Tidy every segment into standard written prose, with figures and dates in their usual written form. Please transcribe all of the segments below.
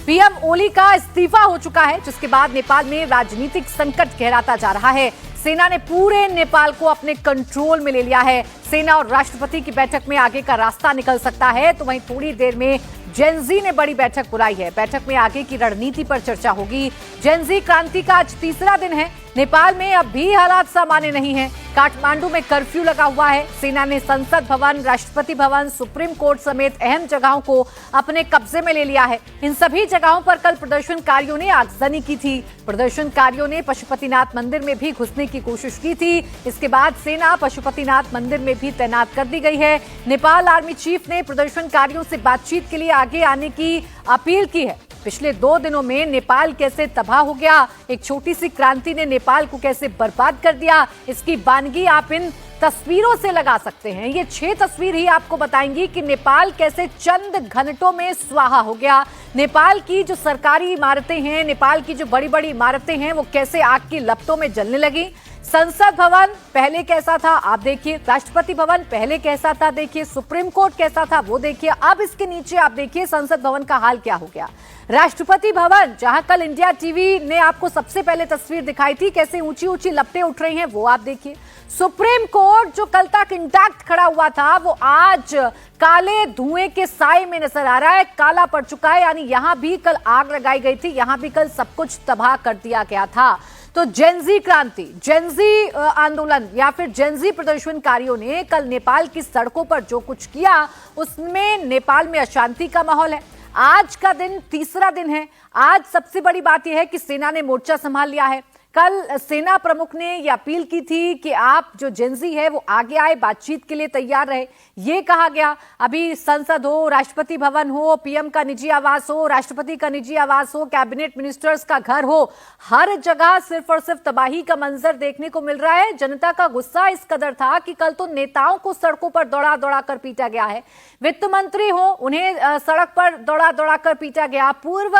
PM ओली का इस्तीफा हो चुका है, जिसके बाद नेपाल में राजनीतिक संकट गहराता जा रहा है। सेना ने पूरे नेपाल को अपने कंट्रोल में ले लिया है। सेना और राष्ट्रपति की बैठक में आगे का रास्ता निकल सकता है। तो वहीं थोड़ी देर में जेनजी ने बड़ी बैठक बुलाई है। बैठक में आगे की रणनीति पर चर्चा होगी। जेनजी क्रांति का आज तीसरा दिन है। नेपाल में अब भी हालात सामान्य नहीं है। काठमांडू में कर्फ्यू लगा हुआ है। सेना ने संसद भवन, राष्ट्रपति भवन, सुप्रीम कोर्ट समेत अहम जगहों को अपने कब्जे में ले लिया है। इन सभी जगहों पर कल प्रदर्शनकारियों ने आगजनी की थी। प्रदर्शनकारियों ने पशुपतिनाथ मंदिर में भी घुसने की कोशिश की थी। इसके बाद सेना पशुपतिनाथ मंदिर में भी तैनात कर दी गई है। नेपाल आर्मी चीफ ने प्रदर्शनकारियों से बातचीत के लिए आगे आने की अपील की है। पिछले 2 दिनों में नेपाल कैसे तबाह हो गया, एक छोटी सी क्रांति ने नेपाल को कैसे बर्बाद कर दिया, इसकी वानगी आप इन तस्वीरों से लगा सकते हैं। ये 6 तस्वीर ही आपको बताएंगी कि नेपाल कैसे चंद घंटों में स्वाहा हो गया। नेपाल की जो सरकारी इमारतें हैं, नेपाल की जो बड़ी बड़ी इमारतें हैं, वो कैसे आग की लपटों में जलने लगी। संसद भवन पहले कैसा था आप देखिए, राष्ट्रपति भवन पहले कैसा था देखिए, सुप्रीम कोर्ट कैसा था वो देखिए। अब इसके नीचे आप देखिए संसद भवन का हाल क्या हो गया। राष्ट्रपति भवन, जहां कल इंडिया टीवी ने आपको सबसे पहले तस्वीर दिखाई थी, कैसे ऊंची ऊंची लपटें उठ रही हैं वो आप देखिए। सुप्रीम कोर्ट जो कल तक इंटैक्ट खड़ा हुआ था, वो आज काले धुएं के साए में नजर आ रहा है, काला पड़ चुका है। यानी यहां भी कल आग लगाई गई थी, यहां भी कल सब कुछ तबाह कर दिया गया था। तो जेनजी क्रांति, जेनजी आंदोलन या फिर जेनजी प्रदर्शनकारियों ने कल नेपाल की सड़कों पर जो कुछ किया, उसमें नेपाल में अशांति का माहौल है। आज का दिन तीसरा दिन है। आज सबसे बड़ी बात यह है कि सेना ने मोर्चा संभाल लिया है। कल सेना प्रमुख ने यह अपील की थी कि आप जो जेनजी है वो आगे आए, बातचीत के लिए तैयार रहे। ये कहा गया अभी संसद हो, राष्ट्रपति भवन हो, पीएम का निजी आवास हो, राष्ट्रपति का निजी आवास हो, कैबिनेट मिनिस्टर्स का घर हो, हर जगह सिर्फ और सिर्फ तबाही का मंजर देखने को मिल रहा है। जनता का गुस्सा इस कदर था कि कल तो नेताओं को सड़कों पर दौड़ा दौड़ा कर पीटा गया है। वित्त मंत्री हो, उन्हें सड़क पर दौड़ा दौड़ा कर पीटा गया। पूर्व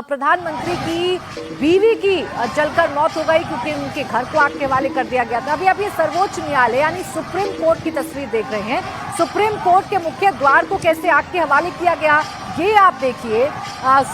प्रधानमंत्री की बीवी की जलकर मौत हो गई क्योंकि उनके घर को आग के हवाले कर दिया गया था। अभी आप ये सर्वोच्च न्यायालय यानी सुप्रीम कोर्ट की तस्वीर देख रहे हैं। सुप्रीम कोर्ट के मुख्य द्वार को कैसे आग के हवाले किया गया, ये आप देखिए।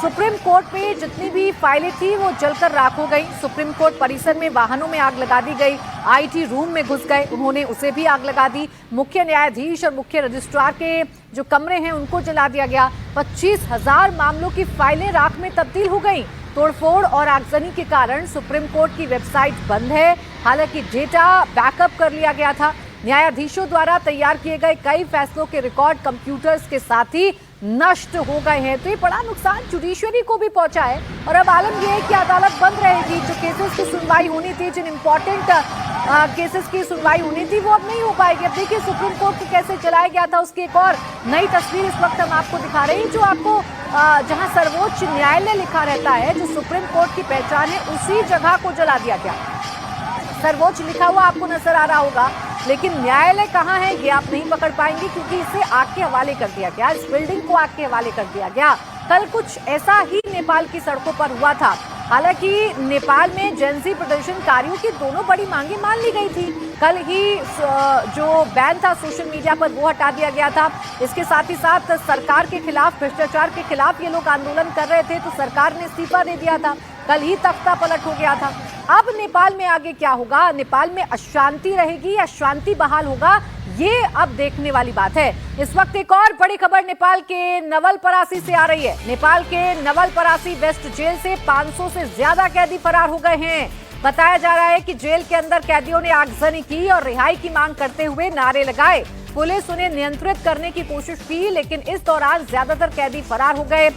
सुप्रीम कोर्ट में जितनी भी फाइलें थी वो जलकर राख हो गई। सुप्रीम कोर्ट परिसर में वाहनों में आग लगा दी गई। आईटी रूम में घुस गए, उन्होंने उसे भी आग लगा दी। मुख्य न्यायाधीश और मुख्य रजिस्ट्रार के जो कमरे हैं उनको जला दिया गया। 25,000 मामलों की फाइलें राख में तब्दील हो गई। तोड़फोड़ और आगजनी के कारण सुप्रीम कोर्ट की वेबसाइट बंद है। हालांकि डेटा बैकअप कर लिया गया था। न्यायाधीशों द्वारा तैयार किए गए कई फैसलों के रिकॉर्ड कंप्यूटर्स के साथ ही नष्ट हो गए हैं। तो ये बड़ा नुकसान जुडिशरी को भी पहुंचा है। और अब आलम यह है कि अदालत बंद रहेगी। जो केसेस की सुनवाई होनी थी, जिन इंपॉर्टेंट केसेस की सुनवाई होनी थी, वो अब नहीं हो पाएगी। अब देखिए सुप्रीम कोर्ट को कैसे चलाया गया था, उसकी एक और नई तस्वीर इस वक्त हम आपको दिखा रहे हैं। जो आपको जहां सर्वोच्च न्यायालय लिखा रहता है, जो सुप्रीम कोर्ट की पहचान है, उसी जगह को जला दिया गया। सर्वोच्च लिखा हुआ आपको नजर आ रहा होगा, लेकिन न्यायालय कहाँ है ये आप नहीं पकड़ पाएंगे क्योंकि इसे आग के हवाले कर दिया गया। इस बिल्डिंग को आग के हवाले कर दिया गया। कल कुछ ऐसा ही नेपाल की सड़कों पर हुआ था। हालांकि नेपाल में जेनजी प्रदर्शनकारियों की दोनों बड़ी मांगे मान ली गई थी। कल ही जो बैन था सोशल मीडिया पर वो हटा दिया गया था। इसके साथ ही साथ सरकार के खिलाफ, भ्रष्टाचार के खिलाफ ये लोग आंदोलन कर रहे थे, तो सरकार ने इस्तीफा दे दिया था। कल ही तख्ता पलट हो गया था। अब नेपाल में आगे क्या होगा, नेपाल में अशांति रहेगी या शांति बहाल होगा, ये अब देखने वाली बात है। इस वक्त एक और बड़ी खबर नेपाल के नवलपरासी से आ रही है। नेपाल के नवलपरासी वेस्ट जेल से 500 से ज्यादा कैदी फरार हो गए हैं। बताया जा रहा है कि जेल के अंदर कैदियों ने आगजनी की और रिहाई की मांग करते हुए नारे लगाए। पुलिस उन्हें नियंत्रित करने की कोशिश की, लेकिन इस दौरान ज्यादातर कैदी फरार हो गए।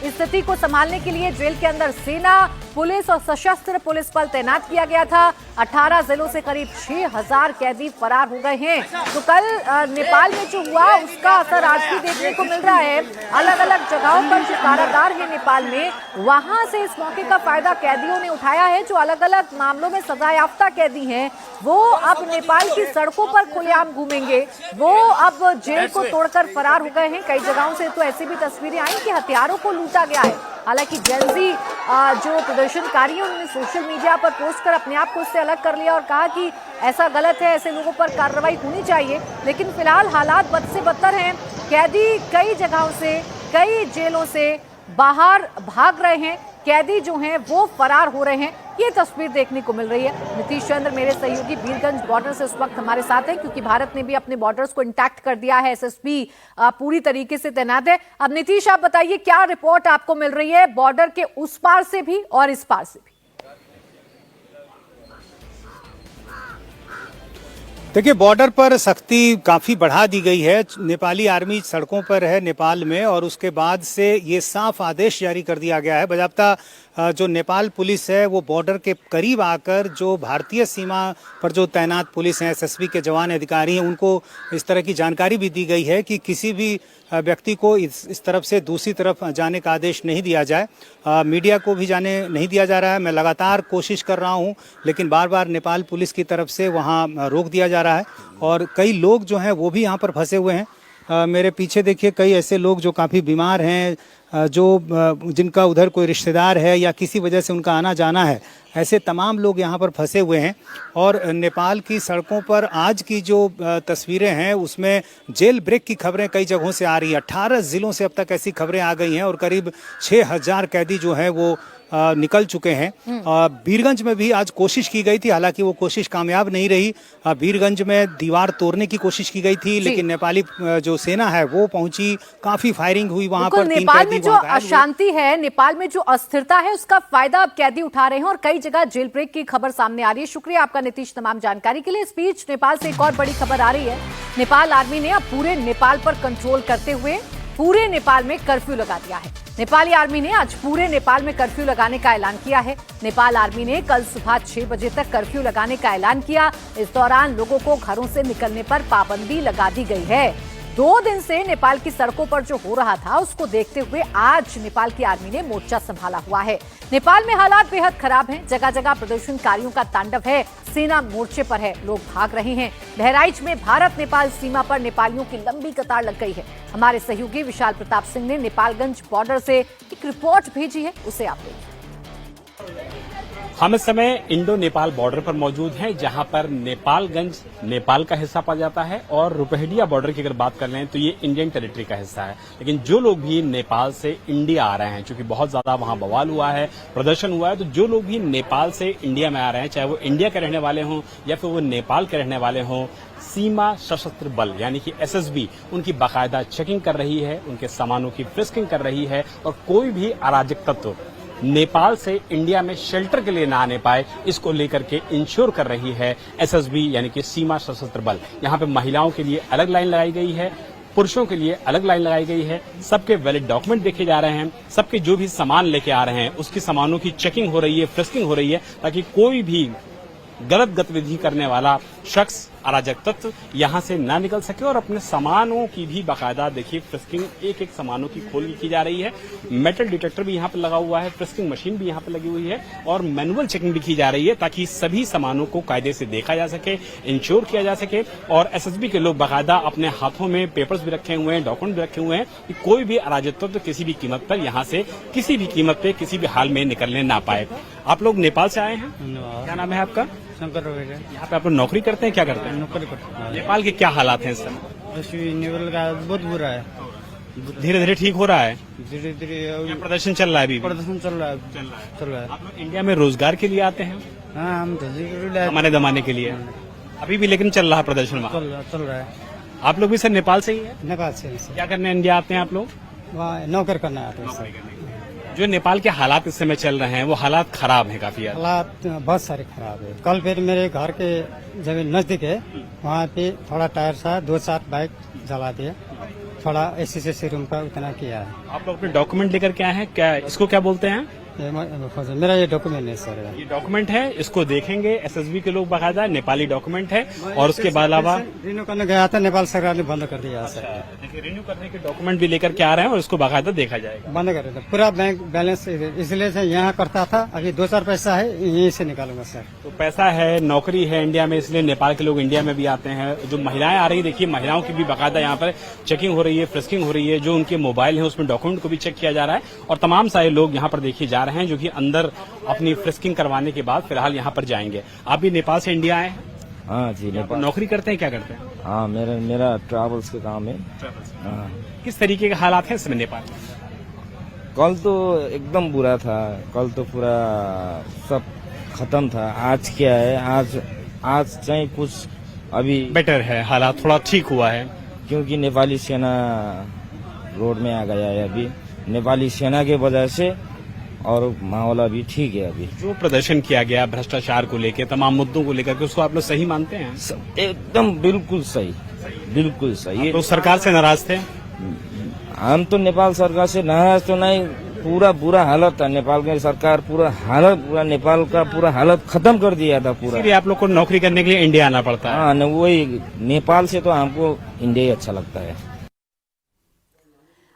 स्थिति को संभालने के लिए जेल के अंदर सेना, पुलिस और सशस्त्र पुलिस बल तैनात किया गया था। 18 जिलों से करीब 6,000 कैदी फरार हो गए हैं। तो कल नेपाल में जो हुआ उसका असर आज भी देखने को मिल रहा है। अलग अलग जगहों पर जो कारागार है नेपाल में, वहां से इस मौके का फायदा कैदियों ने उठाया है। जो अलग अलग मामलों में सजायाफ्ता कैदी हैं, वो अब नेपाल की सड़कों पर खुलेआम घूमेंगे। वो अब जेल को तोड़कर फरार हो गए हैं। कई जगहों से तो ऐसी भी तस्वीरें आई कि हथियारों को लूटा गया है। हालांकि जेनजी जो प्रदर्शनकारी हैं, उन्होंने सोशल मीडिया पर पोस्ट कर अपने आप को उससे अलग कर लिया और कहा कि ऐसा गलत है, ऐसे लोगों पर कार्रवाई होनी चाहिए। लेकिन फिलहाल हालात बद से बदतर हैं। कैदी कई जगहों से, कई जेलों से बाहर भाग रहे हैं, कैदी जो हैं वो फरार हो रहे हैं, ये तस्वीर देखने को मिल रही है। नीतीश चंद्र मेरे सहयोगी वीरगंज बॉर्डर से इस वक्त हमारे साथ हैं, क्योंकि भारत ने भी अपने बॉर्डर्स को इंटैक्ट कर दिया है। एसएसबी पूरी तरीके से तैनात है। अब नीतीश, आप बताइए क्या रिपोर्ट आपको मिल रही है बॉर्डर के उस पार से भी और इस पार से भी? देखिए, बॉर्डर पर सख्ती काफ़ी बढ़ा दी गई है। नेपाली आर्मी सड़कों पर है नेपाल में, और उसके बाद से ये साफ आदेश जारी कर दिया गया है। बजाबता जो नेपाल पुलिस है वो बॉर्डर के करीब आकर जो भारतीय सीमा पर जो तैनात पुलिस हैं, एसएसबी के जवान अधिकारी हैं, उनको इस तरह की जानकारी भी दी गई है कि किसी भी व्यक्ति को इस तरफ से दूसरी तरफ जाने का आदेश नहीं दिया जाए। मीडिया को भी जाने नहीं दिया जा रहा है। मैं लगातार कोशिश कर रहा हूं, लेकिन बार बार नेपाल पुलिस की तरफ से वहां रोक दिया जा रहा है। और कई लोग जो हैं वो भी यहां पर फंसे हुए हैं। मेरे पीछे देखिए, कई ऐसे लोग जो काफ़ी बीमार हैं, जिनका उधर कोई रिश्तेदार है या किसी वजह से उनका आना जाना है, ऐसे तमाम लोग यहाँ पर फंसे हुए हैं। और नेपाल की सड़कों पर आज की जो तस्वीरें हैं उसमें जेल ब्रेक की खबरें कई जगहों से आ रही हैं। 18 जिलों से अब तक ऐसी खबरें आ गई हैं और करीब 6000 कैदी जो हैं वो निकल चुके हैं। वीरगंज में भी आज कोशिश की गई थी, हालांकि वो कोशिश कामयाब नहीं रही। वीरगंज में दीवार तोड़ने की कोशिश की गई थी, लेकिन नेपाली जो सेना है वो पहुंची, काफी फायरिंग हुई वहां पर। नेपाल में जो अशांति है, नेपाल में जो अस्थिरता है, उसका फायदा अब कैदी उठा रहे हैं और कई जगह जेल ब्रेक की खबर सामने आ रही है। शुक्रिया आपका नीतीश तमाम जानकारी के लिए। इस बीच नेपाल से एक और बड़ी खबर आ रही है। नेपाल आर्मी ने अब पूरे नेपाल पर कंट्रोल करते हुए पूरे नेपाल में कर्फ्यू लगा दिया है। नेपाली आर्मी ने आज पूरे नेपाल में कर्फ्यू लगाने का ऐलान किया है। नेपाल आर्मी ने कल सुबह 6 बजे तक कर्फ्यू लगाने का ऐलान किया। इस दौरान लोगों को घरों से निकलने पर पाबंदी लगा दी गई है। 2 दिन से नेपाल की सड़कों पर जो हो रहा था उसको देखते हुए आज नेपाल की आर्मी ने मोर्चा संभाला हुआ है। नेपाल में हालात बेहद खराब हैं। जगह जगह प्रदर्शनकारियों का तांडव है। सेना मोर्चे पर है, लोग भाग रहे हैं। बहराइच में भारत नेपाल सीमा पर नेपालियों की लंबी कतार लग गई है। हमारे सहयोगी विशाल प्रताप सिंह ने नेपालगंज बॉर्डर से एक रिपोर्ट भेजी है, उसे आप देखिए। हम इस समय इंडो नेपाल बॉर्डर पर मौजूद हैं, जहां पर नेपालगंज नेपाल का हिस्सा पा जाता है और रुपहडिया बॉर्डर की अगर बात कर लें तो ये इंडियन टेरिटरी का हिस्सा है। लेकिन जो लोग भी नेपाल से इंडिया आ रहे हैं, क्योंकि बहुत ज्यादा वहां बवाल हुआ है, प्रदर्शन हुआ है, तो जो लोग भी नेपाल से इंडिया में आ रहे हैं, चाहे वो इंडिया के रहने वाले हों या फिर वो नेपाल के रहने वाले हों, सीमा सशस्त्र बल यानी कि एसएसबी उनकी बाकायदा चेकिंग कर रही है, उनके सामानों की फ्रिस्किंग कर रही है और कोई भी अराजक तत्व नेपाल से इंडिया में शेल्टर के लिए ना आने पाए, इसको लेकर के इंश्योर कर रही है एसएसबी यानी कि सीमा सशस्त्र बल। यहाँ पे महिलाओं के लिए अलग लाइन लगाई गई है, पुरुषों के लिए अलग लाइन लगाई गई है। सबके वैलिड डॉक्यूमेंट देखे जा रहे हैं, सबके जो भी सामान लेके आ रहे हैं उसकी सामानों की चेकिंग हो रही है, फ्रिस्किंग हो रही है, ताकि कोई भी गलत गतिविधि करने वाला शख्स, अराजक तत्व यहां से ना निकल सके। और अपने सामानों की भी बाकायदा देखिए फ्रिस्किंग, एक एक सामानों की खोल की जा रही है। मेटल डिटेक्टर भी यहां पर लगा हुआ है, फ्रिस्किंग मशीन भी यहां पर लगी हुई है और मैनुअल चेकिंग भी की जा रही है, ताकि सभी सामानों को कायदे से देखा जा सके, इंश्योर किया जा सके। और एसएसबी के लोग बाकायदा अपने हाथों में पेपर्स भी रखे हुए हैं, डॉक्यूमेंट भी रखे हुए हैं कि कोई भी अराजक तत्व किसी भी कीमत पर यहाँ से किसी भी कीमत पे किसी भी हाल में निकलने ना पाए। आप लोग नेपाल से आए हैं, क्या नाम है आपका? शंकर रवेगा। यहाँ पे आप लोग नौकरी करते हैं, क्या करते हैं? नौकरी करते हैं। नेपाल के क्या हालात हैं इस समय? नेपाल का बहुत बुरा है, धीरे धीरे ठीक हो रहा है, धीरे धीरे या प्रदर्शन चल रहा है? अभी प्रदर्शन चल रहा है। आप लोग इंडिया में रोजगार के लिए आते हैं? हाँ, हम तो हमारे दमाने के लिए अभी भी लेकिन चल रहा है प्रदर्शन वहाँ? चल रहा है। आप लोग भी सर नेपाल से ही है? नेपाल से क्या करने इंडिया आते हैं आप लोग? वहाँ नौकर करना आते हैं। जो नेपाल के हालात इस समय चल रहे हैं वो हालात खराब हैं काफी। हालात बहुत सारे खराब है। कल फिर मेरे घर के जमीन नजदीक है, वहाँ पे थोड़ा टायर सा 2-4 बाइक जला दिया, थोड़ा एसएससी रूम का उतना किया है। आप लोग अपने डॉक्यूमेंट लेकर के आए हैं, क्या इसको क्या बोलते हैं? मेरा ये डॉक्यूमेंट है सर, ये डॉक्यूमेंट है, इसको देखेंगे एसएसबी के लोग बाकायदा, नेपाली डॉक्यूमेंट है। और उसके बाद अलावा रिन्यू करने गया था, नेपाल सरकार ने बंद कर दिया सर। देखिए रिन्यू करने के डॉक्यूमेंट भी लेकर के आ रहे हैं और इसको बाकायदा देखा जाएगा। बंद कर दिया पूरा बैंक बैलेंस, इसलिए से यहाँ करता था, अभी 2-4 पैसा है यहीं से निकालूंगा सर। तो पैसा है, नौकरी है इंडिया में, इसलिए नेपाल के लोग इंडिया में भी आते हैं। जो महिलाएं आ रही, देखिए महिलाओं की भी बाकायदा यहाँ पर चेकिंग हो रही है, फ्रिस्किंग हो रही है। जो उनके मोबाइल है उसमें डॉक्यूमेंट को भी चेक किया जा रहा है और तमाम सारे लोग यहाँ पर देखे जा रहे हैं जो कि अंदर अपनी फ्रिस्किंग करवाने के बाद फिलहाल यहाँ पर जाएंगे। आप भी नेपाल से इंडिया आए हैं? हाँ जी, नेपाल। नौकरी करते हैं, क्या करते हैं? हाँ, मेरा ट्रैवल्स का काम है। हाँ। किस तरीके के हालात हैं इसमें नेपाल में? कल तो एकदम बुरा था, कल तो पूरा सब खत्म था। आज क्या है, आज चाहे कुछ अभी बेटर है, हालात थोड़ा ठीक हुआ है। क्योंकि नेपाली सेना रोड में आ गया है अभी, नेपाली सेना के वजह से, और माहौल अभी ठीक है। अभी जो प्रदर्शन किया गया भ्रष्टाचार को लेकर, तमाम मुद्दों को लेकर के, उसको आप लोग सही मानते हैं? एकदम बिल्कुल सही, बिल्कुल सही। तो सरकार से नाराज थे? हम तो नेपाल सरकार से नाराज तो नहीं, पूरा बुरा हालत था नेपाल की सरकार, पूरा नेपाल का पूरा हालत खत्म कर दिया था पूरा। इसलिए आप लोग को नौकरी करने के लिए इंडिया आना पड़ता है? हाँ, वही नेपाल से तो हमको इंडिया ही अच्छा लगता है।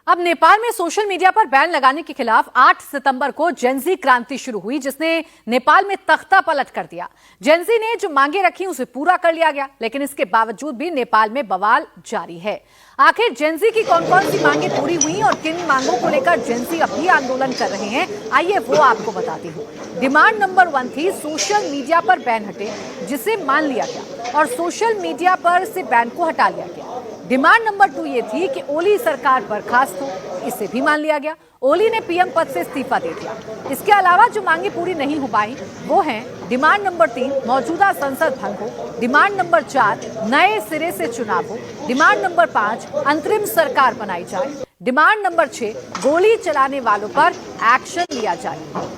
अब नेपाल में सोशल मीडिया पर बैन लगाने के खिलाफ 8 सितंबर को जेनजी क्रांति शुरू हुई, जिसने नेपाल में तख्ता पलट कर दिया। जेनजी ने जो मांगे रखी उसे पूरा कर लिया गया, लेकिन इसके बावजूद भी नेपाल में बवाल जारी है। आखिर जेनजी की कौन कौन सी मांगे पूरी हुई और किन मांगों को लेकर जेनजी अब भी आंदोलन कर रहे हैं, आइए वो आपको बताती हूँ। डिमांड नंबर 1 थी सोशल मीडिया पर बैन हटे, जिसे मान लिया गया और सोशल मीडिया पर से बैन को हटा लिया गया। डिमांड नंबर 2 ये थी कि ओली सरकार बर्खास्त हो, इसे भी मान लिया गया। ओली ने पीएम पद से इस्तीफा दे दिया। इसके अलावा जो मांगे पूरी नहीं हो पाई वो हैं डिमांड नंबर 3 मौजूदा संसद भंग हो, डिमांड नंबर 4 नए सिरे से चुनाव हो, डिमांड नंबर 5 अंतरिम सरकार बनाई जाए, डिमांड नंबर 6 गोली चलाने वालों पर एक्शन लिया जाए।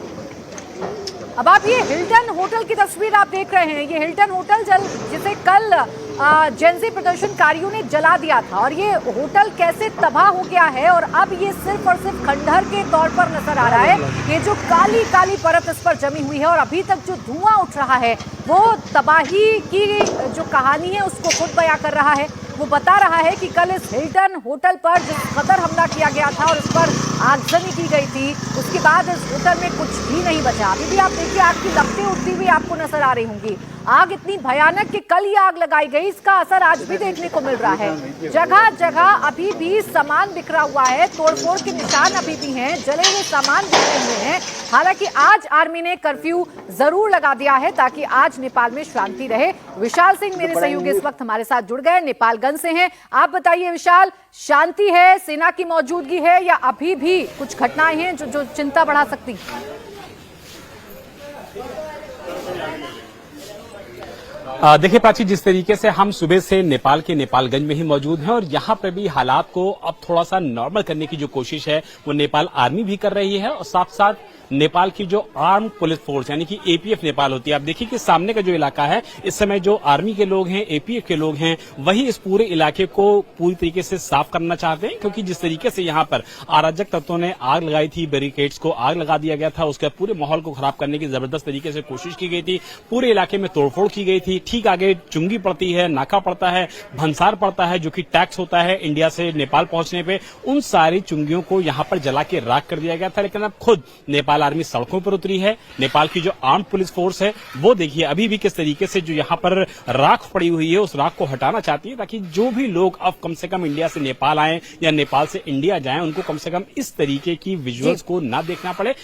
अब आप ये हिल्टन होटल की तस्वीर आप देख रहे हैं। ये हिल्टन होटल जिसे कल जेनजी प्रदर्शनकारियों ने जला दिया था, और ये होटल कैसे तबाह हो गया है और अब ये सिर्फ और सिर्फ खंडहर के तौर पर नजर आ रहा है। ये जो काली काली परत इस पर जमी हुई है और अभी तक जो धुआं उठ रहा है वो तबाही की जो कहानी है उसको खुद बयां कर रहा है। वो बता रहा है कि कल इस हिल्टन होटल पर जिस कदर हमला किया गया था और उस पर आगजनी की गई थी, उसके बाद इस होटल में कुछ भी नहीं बचा। अभी भी आप देखिए आग की लपटें उठती हुई आपको नजर आ रही होंगी। आग इतनी भयानक कि कल ही आग लगाई गई, इसका असर आज भी देखने को मिल रहा है। जगह जगह अभी भी सामान बिखरा हुआ है, तोड़फोड़ के निशान अभी भी हैं, जले हुए सामान बिखरे हुए हैं। हालांकि आज आर्मी ने कर्फ्यू जरूर लगा दिया है ताकि आज नेपाल में शांति रहे। विशाल सिंह मेरे सहयोगी इस वक्त हमारे साथ जुड़ गए, नेपालगंज से हैं। आप बताइए विशाल, शांति है, सेना की मौजूदगी है या अभी भी कुछ घटनाएं हैं जो चिंता बढ़ा सकती हैं? देखिए प्राची, जिस तरीके से हम सुबह से नेपाल के नेपालगंज में ही मौजूद हैं और यहाँ पर भी हालात को अब थोड़ा सा नॉर्मल करने की जो कोशिश है वो नेपाल आर्मी भी कर रही है और साथ साथ नेपाल की जो आर्म पुलिस फोर्स यानी कि एपीएफ नेपाल होती है। आप देखिए कि सामने का जो इलाका है, इस समय जो आर्मी के लोग हैं, एपीएफ के लोग हैं, वही इस पूरे इलाके को पूरी तरीके से साफ करना चाहते हैं, क्योंकि जिस तरीके से यहाँ पर अराजक तत्वों ने आग लगाई थी, बैरिकेड्स को आग लगा दिया गया था, उसके पूरे माहौल को खराब करने की जबरदस्त तरीके से कोशिश की गई थी। पूरे इलाके में तोड़फोड़ की गई थी। ठीक आगे चुंगी पड़ती है, नाका पड़ता है, भंसार पड़ता है, जो कि टैक्स होता है इंडिया से नेपाल पहुंचने पे, उन सारी चुंगियों को यहां पर जला के राख कर दिया गया था। लेकिन अब खुद नेपाल आर्मी सड़कों पर उतरी है। नेपाल की जो आर्म पुलिस फोर्स है वो देखिए अभी भी किस तरीके से जो यहां पर राख पड़ी हुई है उस राख को हटाना चाहती है, ताकि जो भी लोग अब कम से कम इंडिया से नेपाल आए या नेपाल से इंडिया जाएं, उनको कम से कम इस तरीके की विजुअल्स को ना देखना पड़े,